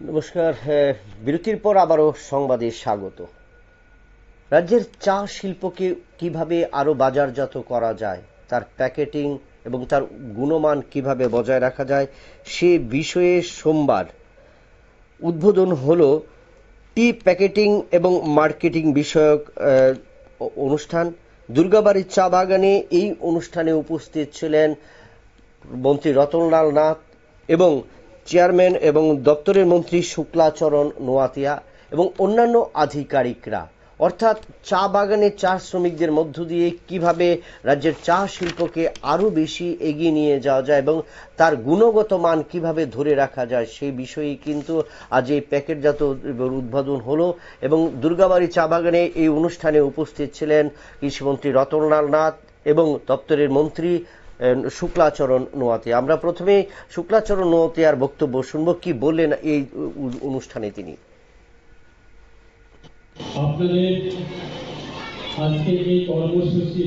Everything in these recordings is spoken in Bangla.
নমস্কার। বিরতির পর আবারও সংবাদে স্বাগত। রাজ্যের চা শিল্পকে কিভাবে আরও বাজারজাত করা যায়, তার প্যাকেটিং এবং তার গুণমান কিভাবে বজায় রাখা যায় সে বিষয়ে সোমবার উদ্বোধন হলো টি প্যাকেটিং এবং মার্কেটিং বিষয়ক অনুষ্ঠান। দুর্গাবাড়ির চা বাগানে এই অনুষ্ঠানে উপস্থিত ছিলেন মন্ত্রী রতনলাল নাথ এবং চেয়ারম্যান এবং দপ্তরের মন্ত্রী শুক্লাচরণ নোয়াতিয়া এবং অন্যান্য আধিকারিকরা। অর্থাৎ চা বাগানে চা শ্রমিকদের মধ্য দিয়ে কিভাবে রাজ্যের চা শিল্পকে আরও বেশি এগিয়ে নিয়ে যাওয়া যায় এবং তার গুণগত মান কিভাবে ধরে রাখা যায় সেই বিষয়েই কিন্তু আজ এই প্যাকেটজাত উদ্বোধন হলো। এবং দুর্গাবাড়ি চা বাগানে এই অনুষ্ঠানে উপস্থিত ছিলেন কৃষিমন্ত্রী রতনলাল নাথ এবং দপ্তরের মন্ত্রী শুক্লাচরণ নোয়াতিয়া। আমরা প্রথমে শুক্লাচরণ নোয়াতিয়ার বক্তব্য শুনবো, কি বললেন এই অনুষ্ঠানে তিনি। আপনাদের আজকে এই কর্মসূচি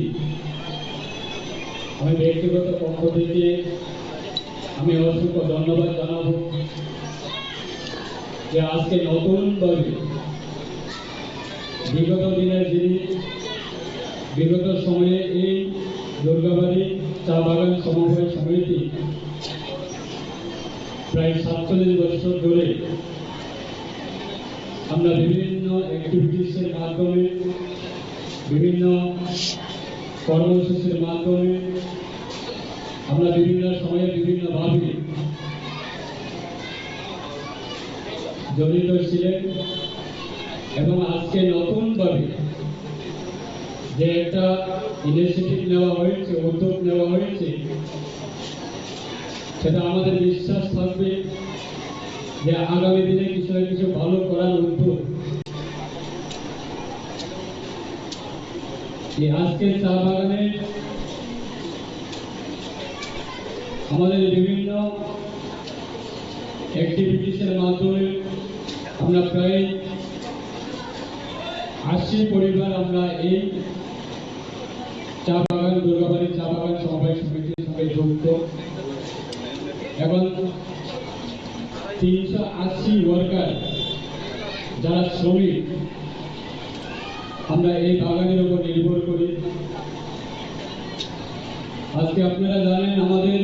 আমি ব্যক্তিগত পক্ষ থেকে আমি অসংখ্য ধন্যবাদ জানাবো যে আজকে নতুনভাবে বিগত দিনের যিনি বিগত সময়ে এই দুর্গাবাড়ি চা বাগান সমবায় সমিতি প্রায় 47 বছর ধরে আমরা বিভিন্ন অ্যাক্টিভিটিসের মাধ্যমে বিভিন্ন কর্মসূচির মাধ্যমে আমরা বিভিন্ন সময়ে বিভিন্নভাবে জড়িত ছিলেন এবং আজকে নতুনভাবে যে একটা ইনিশিয়েটিভ নেওয়া হয়েছে, উদ্যোগ নেওয়া হয়েছে, সেটা আমাদের বিশ্বাস থাকবে যে আগামী দিনে কিছু না কিছু ভালো করার উদ্যোগ আজকে চা বাগানে আমাদের বিভিন্ন অ্যাক্টিভিটিসের মাধ্যমে আমরা প্রায় 80 পরিবার আমরা এই চা বাগান দুর্গাবাড়ি চা বাগান সমবায় সমিতির সঙ্গে যুক্ত এবং 380 ওয়ার্কার যারা শ্রমিক আমরা এই বাগানের উপর নির্ভর করি। আজকে আপনারা জানেন আমাদের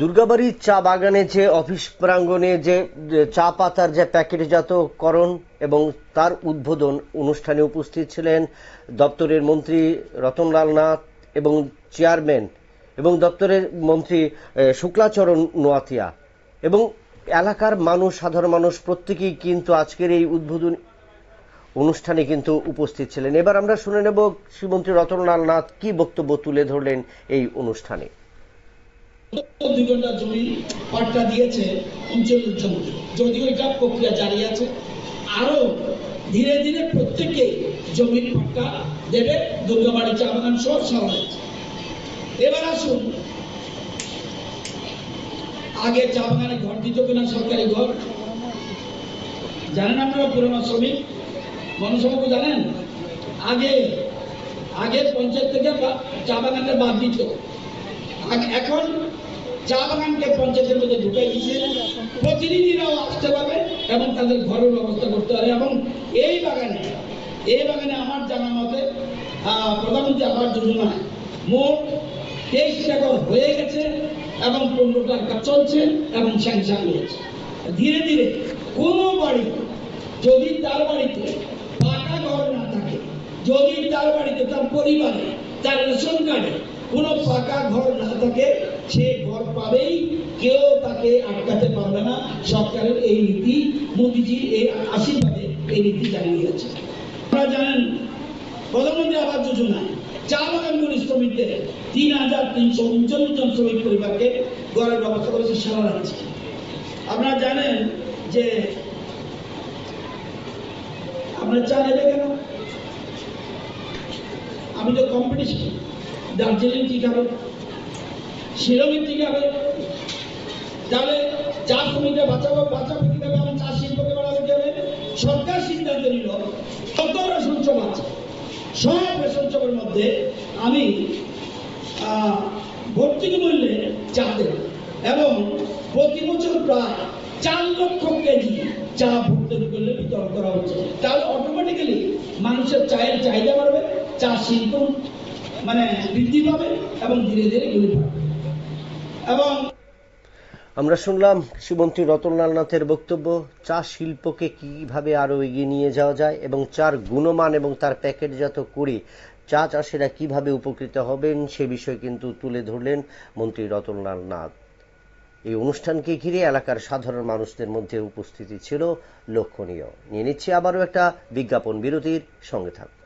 দুর্গাবাড়ির চা বাগানে যে অফিস প্রাঙ্গণে যে চা পাতার যে প্যাকেটজাতকরণ এবং তার উদ্বোধন অনুষ্ঠানে উপস্থিত ছিলেন দপ্তরের মন্ত্রী রতনলাল নাথ এবং চেয়ারম্যান এবং দপ্তরের মন্ত্রী শুক্লাচরণ নোয়াতিয়া এবং এলাকার মানুষ, সাধারণ মানুষ প্রত্যেকেই কিন্তু আজকের এই উদ্বোধন অনুষ্ঠানে কিন্তু উপস্থিত ছিলেন। এবার আমরা শুনে নেব শ্রীমন্ত্রী রতনলাল নাথ কি বক্তব্য তুলে ধরলেন এই অনুষ্ঠানে। 2 ঘন্টা জমি পাট্টা দিয়েছে 39 জনকে, যদিও এটা প্রক্রিয়া জারি আছে। আরো ধীরে ধীরে প্রত্যেককে জমির পাট্টা দেবে দুর্গাবাড়ি চা বাগান সহ সারা। এবার আসুন, আগে চা বাগানে ঘর দিত কিনা সরকারি ঘর জানেন আপনারা? পুরনো শ্রমিক গণসভাকে জানেন? আগে আগে পঞ্চায়েত থেকে চা বাগানটা বাদ দিত। এখন চা বাগানকে পঞ্চায়েতের মধ্যে ঢুকাই দিচ্ছে, প্রতিনিধিরাও আসতে পারবে এবং তাদের ঘরের ব্যবস্থা করতে হবে। এবং এই বাগানে আমার জানা মতে প্রধানমন্ত্রী আবাস যোজনায় মোট 23 একর হয়ে গেছে এবং 15টা কাজ চলছে এবং স্যাংশন হয়েছে। ধীরে ধীরে কোনো বাড়ি যদি তার বাড়িতে পাকা ঘর না থাকে, যদি তার বাড়িতে তার পরিবারে তার রেশন কার্ডে কোনো পাকা ঘর না থাকে, সে ঘর পাবেই, কেউ তাকে আটকাতে পারবে না। সরকারের এই নীতি, মোদীজির এই আশীর্বাদে এই নীতি জারি হয়েছে। আপনারা জানেন প্রধানমন্ত্রী আবাস যোজনায় চা বাগানগুলি শ্রমিকদের 3339 জন শ্রমিক পরিবারকে ঘরের ব্যবস্থা করেছে সারা রাজ্যে। আপনারা জানেন যে আপনারা চা নেবে কেন? আমি তো কম্পিটিশন, দার্জিলিং ঠিক হবে, শিলংয়ে ঠিক হবে, তাহলে চা শ্রমিকরা বাঁচাবে কিভাবে? এবং চা শিল্পকে বাড়াবে কিভাবে? সরকার সিদ্ধান্ত নিল 17 রেশন আছে সব রেশন শপের মধ্যে আমি ভর্তুকি মূল্যে চা দেব এবং প্রতি বছর প্রায় 4 লক্ষ কেজি চা ভর্তুকি মূল্যে বিতরণ করা হচ্ছে। তাহলে অটোমেটিক্যালি মানুষের চায়ের চাহিদা বাড়বে, চা শিল্প বৃদ্ধি পাবে এবং ধীরে ধীরে গড়ে উঠবে। এবং আমরা শুনলাম কৃষিমন্ত্রী রতনলাল নাথের বক্তব্য। চা শিল্পকে কিভাবে আরো এগিয়ে নিয়ে যাওয়া যায় এবং চার গুণমান এবং তার প্যাকেটজাত করে চা চাষিরা কিভাবে উপকৃত হবেন সে বিষয়ে কিন্তু তুলে ধরলেন মন্ত্রী রতনলাল নাথ। এই অনুষ্ঠানকে ঘিরে এলাকার সাধারণ মানুষদের মধ্যে উপস্থিতি ছিল লক্ষণীয়। নিয়ে নিচ্ছি আবারও একটা বিজ্ঞাপন বিরতির, সঙ্গে থাকুন।